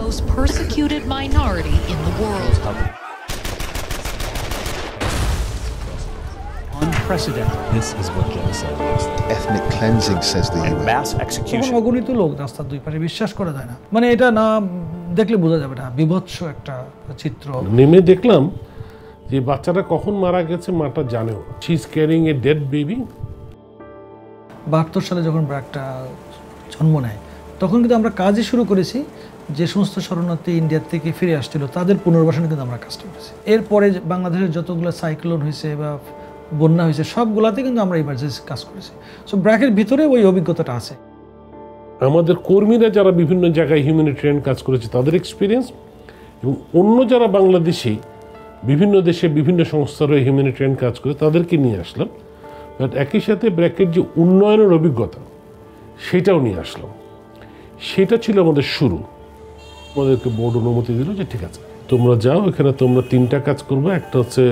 most persecuted minority in the world. Unprecedented. This is what genocide looks like. Ethnic cleansing, says the And UN. mass execution. অগণিত লোক রাস্তার দুই পাশে, বিশ্বাস করা যায় না। মানে এটা না দেখলে বোঝা যাবে না, বিভৎস একটা চিত্র। নেমে দেখলাম যে বাচ্চাটা কখন মারা গেছে মাটা জানেও। She is carrying a dead baby. 72 সালে যখন ব্র্যাকটা জন্ম নেয় তখন কিন্তু আমরা কাজই শুরু করেছি, যে সমস্ত শরণার্থী ইন্ডিয়া থেকে ফিরে আসছিল তাদের পুনর্বাসনে কিন্তু আমরা কাজটা করেছি। এরপরে বাংলাদেশের যতগুলো সাইক্লোন হয়েছে বা বন্যা হয়েছে সবগুলাতে কিন্তু আমরা ইমার্জেন্সি কাজ করেছি। সো ব্র্যাকের ভিতরে ওই অভিজ্ঞতাটা আছে। আমাদের কর্মীরা যারা বিভিন্ন জায়গায় হিউম্যানিটেরিয়ান কাজ করেছে তাদের এক্সপিরিয়েন্স, এবং অন্য যারা বাংলাদেশি বিভিন্ন দেশে বিভিন্ন সংস্থার হিউম্যানিটেরিয়ান কাজ করে তাদেরকে নিয়ে আসলাম। বাট একই সাথে ব্র্যাকের যে উন্নয়নের অভিজ্ঞতা সেটাও নিয়ে আসলাম। সেটা ছিল আমাদের শুরু। আমাদেরকে বোর্ড অনুমতি দিল যে ঠিক আছে তোমরা যাও, এখানে তোমরা 3টা কাজ করবে। একটা হচ্ছে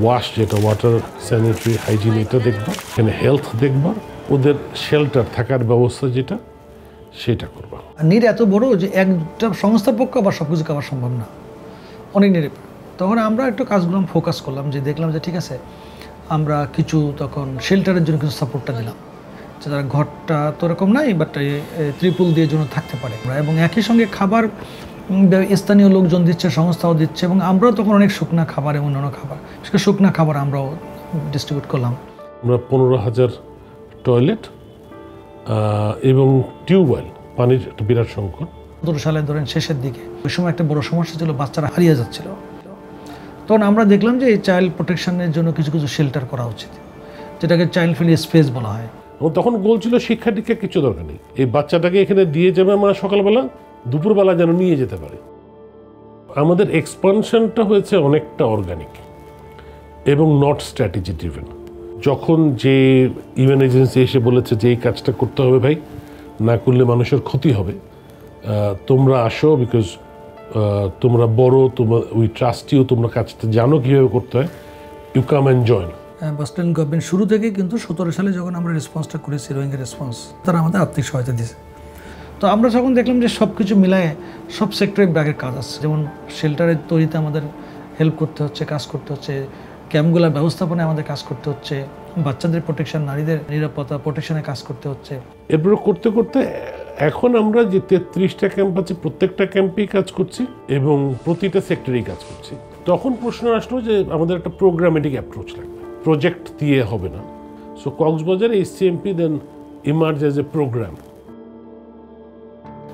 ওয়াশ, যেটা ওয়াটার স্যানিটারি হাইজিন, এটা দেখবা। এখানে হেলথ দেখবা, ওদের শেল্টার থাকার ব্যবস্থা যেটা সেটা করবা। নিড এত বড় যে একটা সংস্থার পক্ষে আবার সব কিছু করা সম্ভব না, অনেক নিড। তখন আমরা একটু কাজগুলো ফোকাস করলাম, যে দেখলাম যে ঠিক আছে আমরা কিছু তখন শেল্টারের জন্য কিছু সাপোর্টটা দিলাম, যে তারা ঘরটা তো এরকম নাই বাট ত্রিপুল দিয়ে জন্য থাকতে পারে। এবং একই সঙ্গে খাবার স্থানীয় লোকজন দিচ্ছে, সংস্থাও দিচ্ছে, এবং আমরাও তখন অনেক শুকনা খাবার এবং অন্য খাবার, বিশেষ শুকনা খাবার আমরাও ডিস্ট্রিবিউট করলাম। আমরা 15,000 টয়লেট এবং টিউবওয়েল, পানির একটা বিরাট সংকট। 2015 সালে ধরেন শেষের দিকে ওই সময় একটা বড় সমস্যা ছিল, বাচ্চারা হারিয়ে যাচ্ছিল। তখন আমরা দেখলাম যে এই চাইল্ড প্রোটেকশনের জন্য কিছু কিছু শেল্টার করা উচিত, যেটাকে চাইল্ড ফ্রেন্ডলি স্পেস বলা হয়। এবং তখন গোল ছিল শিক্ষা দীক্ষা কিছু দরকার নেই, এই বাচ্চাটাকে এখানে দিয়ে যাবে আমরা সকালবেলা, দুপুরবেলা যেন নিয়ে যেতে পারে। আমাদের এক্সপানশনটা হয়েছে অনেকটা অর্গানিক এবং নট স্ট্র্যাটেজি ড্রিভেন। যখন যে ইউএন এজেন্সি এসে বলেছে যে এই কাজটা করতে হবে ভাই, না করলে মানুষের ক্ষতি হবে, তোমরা আসো, বিকজ তোমরা বড়, তোমরা উই ট্রাস্ট ইউ, তোমরা কাজটা জানো কীভাবে করতে হয়, you come and join. Western government শুরু থেকে কিন্তু 17 সালে যখন আমরা রেসপন্সটা করেছি, রোহিঙ্গা রেসপন্স, তারা আমাদের আর্থিক সহায়তা দিয়েছে। তো আমরা যখন দেখলাম যে সব কিছু মিলায় সব সেক্টরে ব্র্যাকের কাজ আছে, যেমন শেল্টারের তৈরিতে আমাদের হেল্প করতে হচ্ছে, কাজ করতে হচ্ছে, ক্যাম্পগুলোর ব্যবস্থাপনায় আমাদের কাজ করতে হচ্ছে, বাচ্চাদের প্রোটেকশন, নারীদের নিরাপত্তা প্রোটেকশনে কাজ করতে হচ্ছে। এরপরে করতে করতে এখন আমরা যে 33টা ক্যাম্প আছে প্রত্যেকটা ক্যাম্পেই কাজ করছি এবং প্রতিটা সেক্টরেই কাজ করছি। তখন প্রশ্ন আসলো যে আমাদের একটা প্রোগ্রামেটিক অ্যাপ্রোচ লাগবে, প্রজেক্ট দিয়ে হবে না। So Cox's Bazar SCMP then emerge as a program.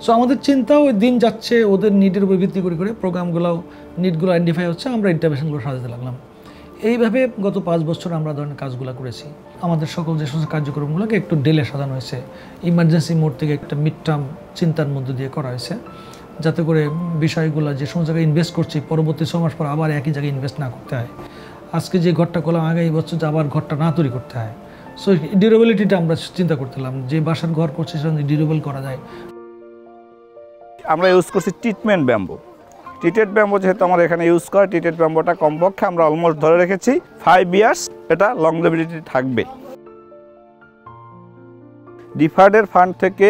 So আমাদের চিন্তা ওই দিন যাচ্ছে, ওদের নিডের উপর ভিত্তি করে করে প্রোগ্রামগুলোও নিডগুলো আইডেন্টিফাই হচ্ছে, আমরা ইন্টারভেনশনগুলো সাজাতে লাগলাম। এইভাবে গত 5 বছর আমরা ধরনের কাজগুলো করেছি। আমাদের সকল যে সমস্ত কার্যক্রমগুলোকে একটু ডেলে সাজানো হয়েছে, ইমার্জেন্সি মোড থেকে একটা মিড টার্ম চিন্তার মধ্যে দিয়ে করা হয়েছে, যাতে করে বিষয়গুলো যে সমস্ত জায়গায় ইনভেস্ট করছি পরবর্তী 6 মাস পর আবার একই জায়গায় ইনভেস্ট না করতে হয়। আজকে যে ঘরটা করলাম আগামী বছর আবার ঘরটা না তৈরি করতে হয়। সো ডিউরেবিলিটিটা আমরা চিন্তা করতেলাম, যে বাসার ঘর করছি সেটা ডিউরেবল করা যায়। আমরা ইউজ করছি ট্রিটমেন্ট ব্যাম্বো। ট্রিটেড ব্যাম্বো যেহেতু আমরা এখানে ইউজ করি, ট্রিটেড ব্যাম্বোটা কমপক্ষে আমরা অলমোস্ট ধরে রেখেছি 5 ইয়ার্স, এটা লংজিভিটি থাকবে। ডিফার্ডের ফান্ড থেকে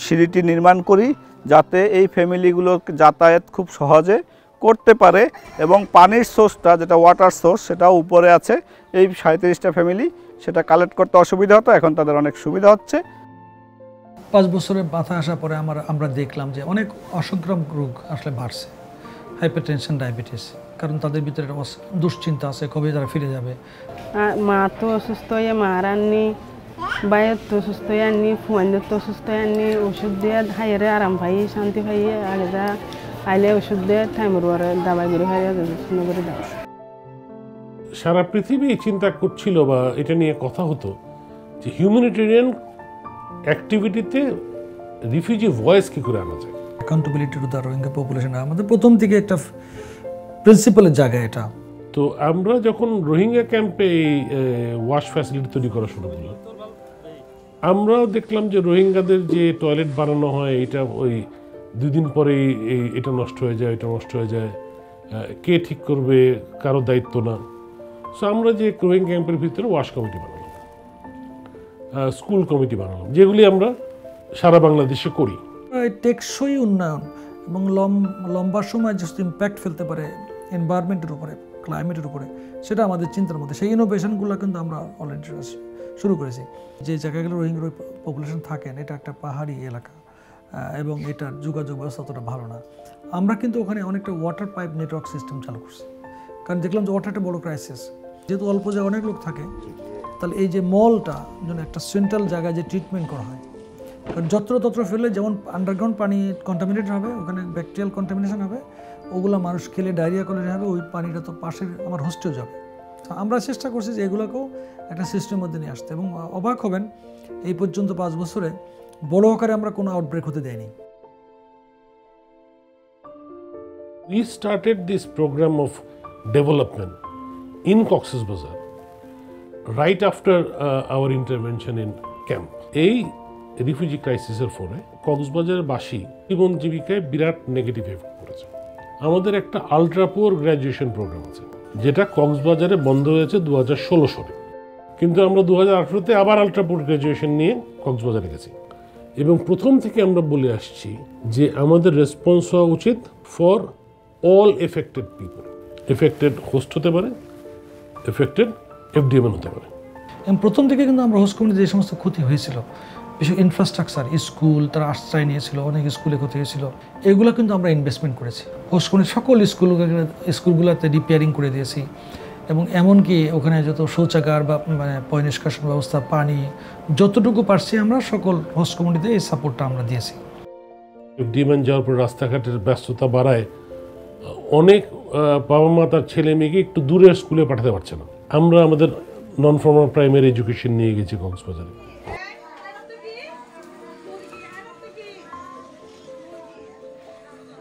সিঁড়িটি নির্মাণ করি যাতে এই ফ্যামিলিগুলোর যাতায়াত খুব সহজে করতে পারে, এবং পানির সোর্সটা যেটা ওয়াটার সোর্স সেটাও উপরে আছে। এই 37টা ফ্যামিলি সেটা কালেক্ট করতে অসুবিধা হতো, এখন তাদের অনেক সুবিধা হচ্ছে। 5 বছরের মাথায় আসার পরে আমরা দেখলাম যে অনেক অসংক্রামক রোগ আসলে বাড়ছে, হাইপারটেনশন, ডায়াবেটিস, কারণ তাদের ভিতরে দুশ্চিন্তা আছে কবে তারা ফিরে যাবে। মা তো অসুস্থ হয়ে মারাননি, বাইরে তো অসুস্থ হয়ে আননি, ফুয়ানদের তো অসুস্থ হয়ে আননি, ওষুধ দিয়ে হাইরে আরাম পাই, শান্তি পাই, আগে যা আইলে ওষুধ দিয়ে টাইমের পরে দাবাইগুলো হারিয়ে যত্ন করে দেয়। সারা পৃথিবী চিন্তা করছিল বা এটা নিয়ে কথা হতো যে হিউম্যানিটেরিয়ান অ্যাক্টিভিটিতে রিফিউজি ভয়েস কী করে আনা যায়। Accountability to the Rohingya population আমাদের প্রথম থেকে একটা প্রিন্সিপালের জায়গা এটা। তো আমরা যখন রোহিঙ্গা ক্যাম্পে এই ওয়াশ ফ্যাসিলিটি তৈরি করা শুরু করলাম, আমরাও দেখলাম যে রোহিঙ্গাদের যে টয়লেট বানানো হয় এটা ওই 2 দিন পরেই এটা নষ্ট হয়ে যায়, এটা নষ্ট হয়ে যায়, কে ঠিক করবে, কারো দায়িত্ব না। সো আমরা যে রোহিঙ্গা ক্যাম্পের ভিতরে ওয়াশ কমিটি বানালাম, স্কুল কমিটি বানালাম, যেগুলি আমরা সারা বাংলাদেশে করি। টেকসই উন্নয়ন এবং লম্বা সময় যে ইম্প্যাক্ট ফেলতে পারে এনভায়রনমেন্টের উপরে, ক্লাইমেটের উপরে, সেটা আমাদের চিন্তার মধ্যে। সেই ইনোভেশনগুলো কিন্তু আমরা অলরেডি শুরু করেছি। যে জায়গাগুলো রোহিঙ্গা পপুলেশন থাকেন, এটা একটা পাহাড়ি এলাকা এবং এটার যোগাযোগ ব্যবস্থা অতটা ভালো না। আমরা কিন্তু ওখানে অনেকটা ওয়াটার পাইপ নেটওয়ার্ক সিস্টেম চালু করছি, কারণ দেখলাম যে ওয়াটার একটা বড় ক্রাইসিস। যেহেতু অল্প জায়গায় অনেক লোক থাকে, তাহলে এই যে মলটা যেন একটা সেন্ট্রাল জায়গায় যে ট্রিটমেন্ট করা হয়, কারণ যত্রতত্র ফেললে যেমন আন্ডারগ্রাউন্ড পানি কন্টামিনেট হবে, ওখানে ব্যাকটেরিয়াল কন্টামিনেশন হবে, ওগুলো মানুষ খেলে ডায়রিয়া কলেরা হবে, ওই পানিটা তো পাশের আমার হোস্টেও যাবে। আমরা চেষ্টা করছি যে এগুলোকেও একটা সিস্টেমের মধ্যে নিয়ে আসতে, এবং অবাক হবেন এই পর্যন্ত 5 বছরে বড় আকারে আমরা কোনো আউটব্রেক হতে দেয়নি। We started this program of development in Cox's Bazar right after our intervention in camp. এই রিফিউজি ক্রাইসিসের ফলে কক্সবাজারের বাসী জীবন জীবিকায় বিরাট নেগেটিভ এফেক্ট পড়েছে। আমাদের একটা আলট্রা পুয়ার গ্র্যাজুয়েশন প্রোগ্রাম আছে, যেটা কক্সবাজারে বন্ধ হয়েছে 2016 সালে, কিন্তু আমরা 2018-তে আবার আলট্রা পুয়ার গ্র্যাজুয়েশন নিয়ে কক্সবাজারে গেছি, এবং প্রথম থেকে আমরা বলে আসছি যে আমাদের রেসপন্স হওয়া উচিত for all affected people. Affected host হতে পারে, এফেক্টেড এফডিএমএন হতে পারে। এবং প্রথম থেকে কিন্তু আমরা হোস্ট কমিউনিটি যে সমস্ত ক্ষতি হয়েছিল, বিশেষ ইনফ্রাস্ট্রাকচার, স্কুল তারা আশ্রয় নিয়েছিল, অনেক স্কুলে ক্ষতি হয়েছিল, এগুলো কিন্তু আমরা ইনভেস্টমেন্ট করেছি। হোস্ট কমিউনিটি সকল স্কুলগুলোতে রিপেয়ারিং করে দিয়েছি, এবং এমনকি ওখানে যত শৌচাগার বা মানে পয়ঃনিষ্কাশন ব্যবস্থা, পানি, যতটুকু পারছি আমরা সকল হোস্ট কমিউনিটিতে এই সাপোর্টটা আমরা দিয়েছি। এফডিএমএন যাওয়ার পর রাস্তাঘাটের ব্যস্ততা বাড়ায় অনেক বাবা মা তার ছেলে মেয়েকে একটু দূরের স্কুলে পাঠাতে পারছে না। আমরা আমাদের নন ফর্মাল প্রাইমারি এডুকেশন নিয়ে গেছি কক্সবাজারে।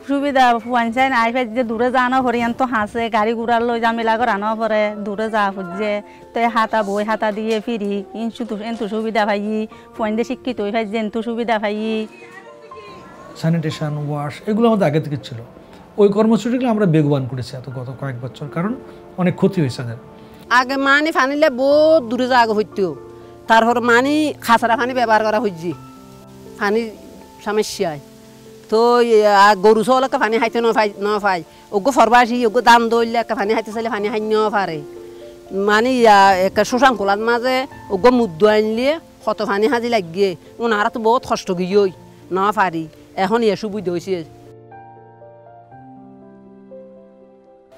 সুবিধা পঞ্চায়েত আই ফের যে দূরে যানো হরিয়ান তো হাসে গাড়ি ঘোড়ার লই জামেলা করানো পরে দূরে যা খুঁজছে তো হাতা বই হাতা দিয়ে ফিরি এন্তু সুবিধা পাই, ফোনে শিক্ষিত হয়ে ফাইছে এন্তু সুবিধা পাই। স্যানিটেশন, ওয়াশ, এগুলো আমাদের আগে থেকে ছিল। ওই কর্মসূচিগুলো আমরা বেগবান করেছি গত কয়েক বছর, কারণ অনেক ক্ষতি হয়েছে আমাদের। আগে মানি ফানিলে বহুত দূরে যাওয়া হইতো, তারপর মানি খাসারা পানি ব্যবহার করা হয়েছি, পানির সমস্যায় তো গরু চলকে পানি খাইতে নপাই, ওগো ফরবাসি ওগো দাম দৌড়লে একটা পানি খাইতে চাইলে পানি খাই পারে, মানে একটা শোষণ খোলার মাঝে ওগো মুদ্দ আনলে কত পানি সাজি লাগিয়ে ওনারা তো বহুত কষ্ট গিয়ে না পারি, এখন এ সুবিধা হয়েছে।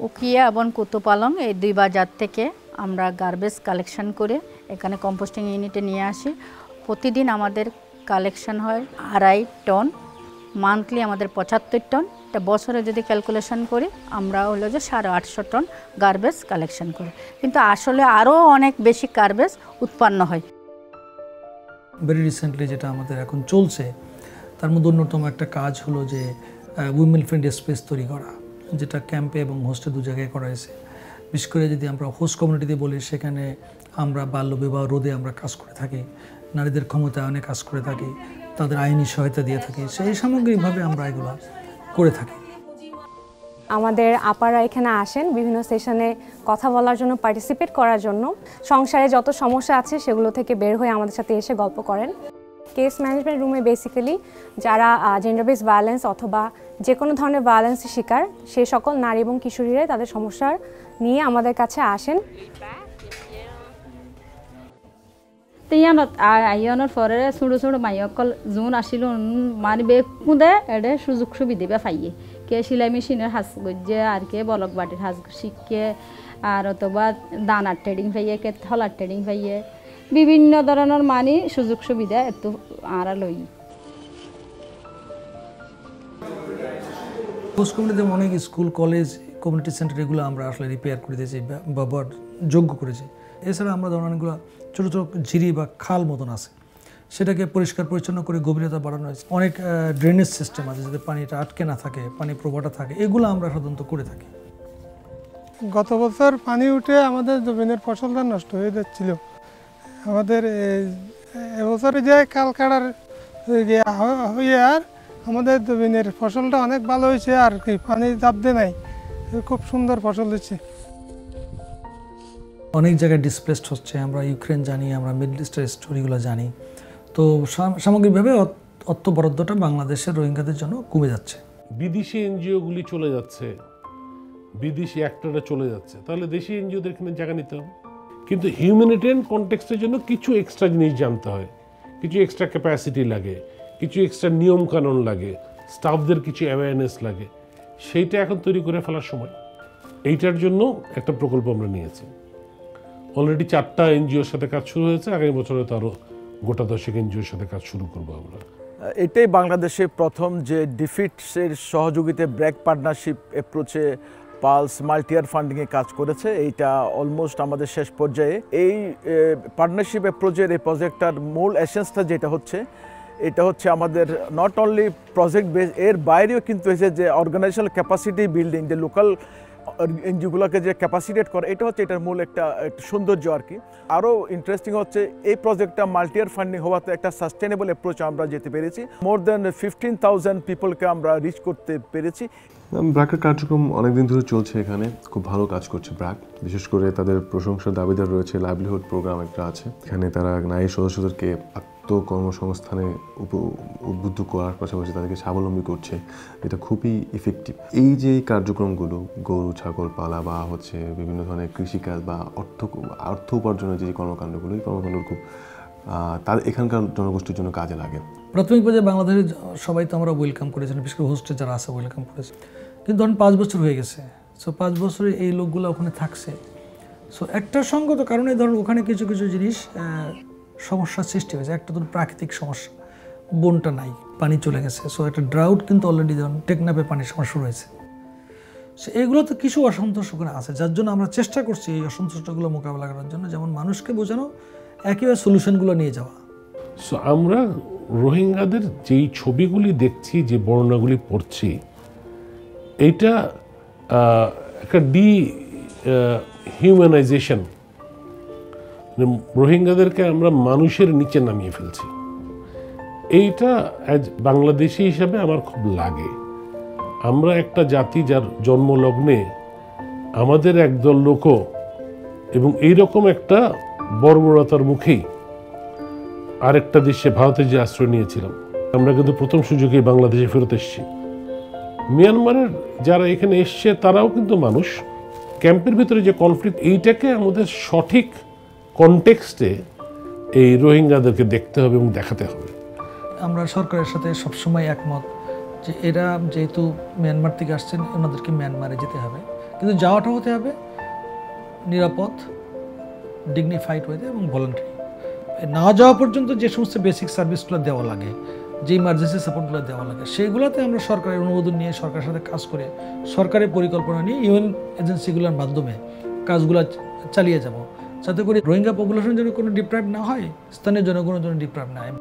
উকিয়া এবং কুতুপালং এই 2 বাজার থেকে আমরা গার্বেজ কালেকশন করে এখানে কম্পোস্টিং ইউনিটে নিয়ে আসি। প্রতিদিন আমাদের কালেকশন হয় 2.5 টন, মান্থলি আমাদের 75 টন, এটা বছরে যদি ক্যালকুলেশন করি আমরা হলো যে 850 টন গার্বেজ কালেকশন করি, কিন্তু আসলে আরও অনেক বেশি গার্বেজ উৎপন্ন হয়। ভেরি রিসেন্টলি যেটা আমাদের এখন চলছে, তার মধ্যে অন্যতম একটা কাজ হলো যে উইমেন ফ্রেন্ডলি স্পেস তৈরি করা, যেটা ক্যাম্পে এবং হোস্টে 2 জায়গায় করা হয়েছে। বিশেষ করে যদি আমরা হোস্ট কমিউনিটিতে বলি, সেখানে আমরা বাল্যবিবাহ রোধে আমরা কাজ করে থাকি, নারীদের ক্ষমতায়নে কাজ করে থাকি, তাদের আইনি সহায়তা দিয়ে থাকি, সেই সামগ্রিকভাবে আমরা এগুলো করে থাকি। আমাদের আপারা এখানে আসেন বিভিন্ন সেশনে কথা বলার জন্য, পার্টিসিপেট করার জন্য, সংসারে যত সমস্যা আছে সেগুলো থেকে বের হয়ে আমাদের সাথে এসে গল্প করেন। কেস ম্যানেজমেন্ট রুমে বেসিক্যালি যারা জেন্ডার বেস ভায়োলেন্স অথবা যে কোনো ধরনের ভায়োলেন্সের শিকার, সেই সকল নারী এবং কিশোরীরা তাদের সমস্যার নিয়ে আমাদের কাছে আসেন। ইয়ানত আইয়নৰ পরে ছোটো ছোটো মাইসকল যোন আছিল মানে বেকুদে এডে সুযোগ সুবিধা পাইয়ে, কে সেলাই মেশিনের হাজ গজ্জে আর কে বলক বাটির হাজ শিখে, আর অথবা দানার ট্রেডিং পাইয়ে, কে হলার ট্রেডিং পাইয়ে, বিভিন্ন ধরনের মানে সুযোগ সুবিধা একটু আরা লই। হোস্ট কমিউনিটিতে অনেক স্কুল, কলেজ, কমিউনিটি সেন্টার এগুলো আমরা আসলে রিপেয়ার করে দিয়েছি, ব্যবহার যোগ্য করেছি। এছাড়া আমরা ধরুন অনেকগুলো ছোটো ছোটো ঝিরি বা খাল মতন আছে, সেটাকে পরিষ্কার পরিচ্ছন্ন করে গভীরতা বাড়ানো হয়েছে। অনেক ড্রেনেজ সিস্টেম আছে যাতে পানিটা আটকে না থাকে, পানি প্রবাহটা থাকে, এগুলো আমরা সাধারণত করে থাকি। গত বছর পানি উঠে আমাদের জমিনের ফসলটা নষ্ট হয়ে যাচ্ছিল। আমাদের এবছরে যে কাল কাটার হয়ে আর আমাদের জমিনের ফসলটা অনেক ভালো হয়েছে, আর কি পানি চাপ দিয়ে নাই, খুব সুন্দর ফসল হচ্ছে। অনেক জায়গায় ডিসপ্লেসড হচ্ছে, আমরা ইউক্রেন জানি, আমরা মিডল ইস্টের স্টোরিগুলো জানি। তো সামগ্রিকভাবে অর্থ বরাদ্দটা বাংলাদেশের রোহিঙ্গাদের জন্য কমে যাচ্ছে। বিদেশি এনজিওগুলি চলে যাচ্ছে, বিদেশি অ্যাক্টররা চলে যাচ্ছে, তাহলে দেশি এনজিওদের এখানে জায়গা নিতে হবে। কিন্তু হিউম্যানিটেরিয়ান কনটেক্সটের জন্য কিছু এক্সট্রা জিনিস জানতে হয়, কিছু এক্সট্রা ক্যাপাসিটি লাগে, কিছু এক্সট্রা নিয়মকানুন লাগে, স্টাফদের কিছু অ্যাওয়ারনেস লাগে। সেইটা এখন তৈরি করে ফেলার সময়। এইটার জন্য একটা প্রকল্প আমরা নিয়েছি। অলরেডি 4টা এনজিওর সাথে কাজ শুরু হয়েছে, আগামী বছরে তো আরও গোটা 10 এনজিওর সাথে কাজ শুরু করবো আমরা। এটাই বাংলাদেশে প্রথম যে ডিফিটসের সহযোগিতায় ব্র্যাক পার্টনারশিপ অ্যাপ্রোচে পালস মাল্টিয়ার ফান্ডিংয়ে কাজ করেছে। এইটা অলমোস্ট আমাদের শেষ পর্যায়ে। এই পার্টনারশিপ অ্যাপ্রোচের এই প্রজেক্টটার মূল এসেন্সটা যেটা হচ্ছে, এটা হচ্ছে আমাদের নট অনলি প্রজেক্ট বেস, এর বাইরেও কিন্তু হয়েছে যে অর্গানাইজেশনাল ক্যাপাসিটি বিল্ডিং, যে লোকাল এনজিওগুলোকে যে ক্যাপাসিটেট করে, এটা হচ্ছে এটার মূল একটা সৌন্দর্য আর কি। আরও ইন্টারেস্টিং হচ্ছে এই প্রজেক্টটা মাল্টিয়ার ফান্ডিং হওয়াতে একটা সাস্টেনেবল অ্যাপ্রোচ আমরা যেতে পেরেছি। মোর দ্যান 15,000 পিপলকে আমরা রিচ করতে পেরেছি। ব্র্যাকের কার্যক্রম অনেকদিন ধরে চলছে এখানে, খুব ভালো কাজ করছে ব্র্যাক। বিশেষ করে তাদের প্রশংসার দাবিদার রয়েছে, লাইভলিহুড প্রোগ্রাম একটা আছে, এখানে তারা নারী সদস্যদেরকে আত্মকর্মসংস্থানে উদ্বুদ্ধ করার পাশাপাশি তাদেরকে স্বাবলম্বী করছে, এটা খুবই ইফেক্টিভ। এই যে কার্যক্রমগুলো, গরু ছাগল পালা বা হচ্ছে বিভিন্ন ধরনের কৃষিকাজ বা অর্থ উপার্জনের যে কর্মকাণ্ডগুলো, এই কর্মকাণ্ড খুব তার এখানকার জনগোষ্ঠীর জন্য কাজে লাগে। প্রাথমিক পর্যায়ে বাংলাদেশের সবাই তো আমরা ওয়েলকাম করেছেন, বিশেষ করে হোস্টে যারা আছে ওয়েলকাম করেছে। কিন্তু ধরুন 5 বছর হয়ে গেছে, সো 5 বছরে এই লোকগুলো ওখানে থাকছে। সো একটা সঙ্গত কারণে ধরুন ওখানে কিছু কিছু জিনিস সমস্যার সৃষ্টি হয়েছে। একটা ধরুন প্রাকৃতিক সমস্যা, বনটা নাই, পানি চলে গেছে। সো একটা ড্রাউট কিন্তু অলরেডি ধরুন টেকনাফে পানির সমস্যা শুরু হয়েছে। সো এগুলোতে কিছু অসন্তোষ ওখানে আছে, যার জন্য আমরা চেষ্টা করছি এই অসন্তোষগুলো মোকাবেলা করার জন্য, যেমন মানুষকে বোঝানো, একইভাবে সলিউশনগুলো নিয়ে যাওয়া। সো আমরা রোহিঙ্গাদের যেই ছবিগুলি দেখছি, যে বর্ণনাগুলি পড়ছি, এইটা একটা হিউম্যানাইজেশন, রোহিঙ্গাদেরকে আমরা মানুষের নিচে নামিয়ে ফেলছি। এইটা অ্যাজ বাংলাদেশি হিসাবে আমার খুব লাগে। আমরা একটা জাতি যার জন্মলগ্নে আমাদের একদল লোকও এবং এইরকম একটা বর্বরতার মুখেই আরেকটা দেশে, ভারতে যে আশ্রয় নিয়েছিলাম, আমরা কিন্তু প্রথম সুযোগেই বাংলাদেশে ফেরত এসেছি। মিয়ানমারের যারা এখানে এসছে তারাও কিন্তু মানুষ। ক্যাম্পের ভিতরে যে কনফ্লিক্ট, এইটাকে আমাদের সঠিক কনটেক্সটে এই রোহিঙ্গাদেরকে দেখতে হবে এবং দেখাতে হবে। আমরা সরকারের সাথে সবসময় একমত যে এরা যেহেতু মিয়ানমার থেকে আসছেন, ওনাদেরকে মিয়ানমারে যেতে হবে, কিন্তু যাওয়াটা হতে হবে নিরাপদ, ডিগনিফাইড ওয়েতে এবং ভলান্টারি। না যাওয়া পর্যন্ত যে সমস্ত বেসিক সার্ভিসগুলো দেওয়া লাগে, যে ইমার্জেন্সি সাপোর্টগুলো দেওয়া লাগে, সেগুলোতে আমরা সরকারের অনুমোদন নিয়ে, সরকারের সাথে কাজ করে, সরকারের পরিকল্পনা নিয়ে ইউএন এজেন্সিগুলোর মাধ্যমে কাজগুলো চালিয়ে যাব, যাতে করে রোহিঙ্গা পপুলেশন যেন কোনো ডিপ্রাইভ না হয়, স্থানীয় জনগণের জন্য ডিপ্রাইভ না হয়।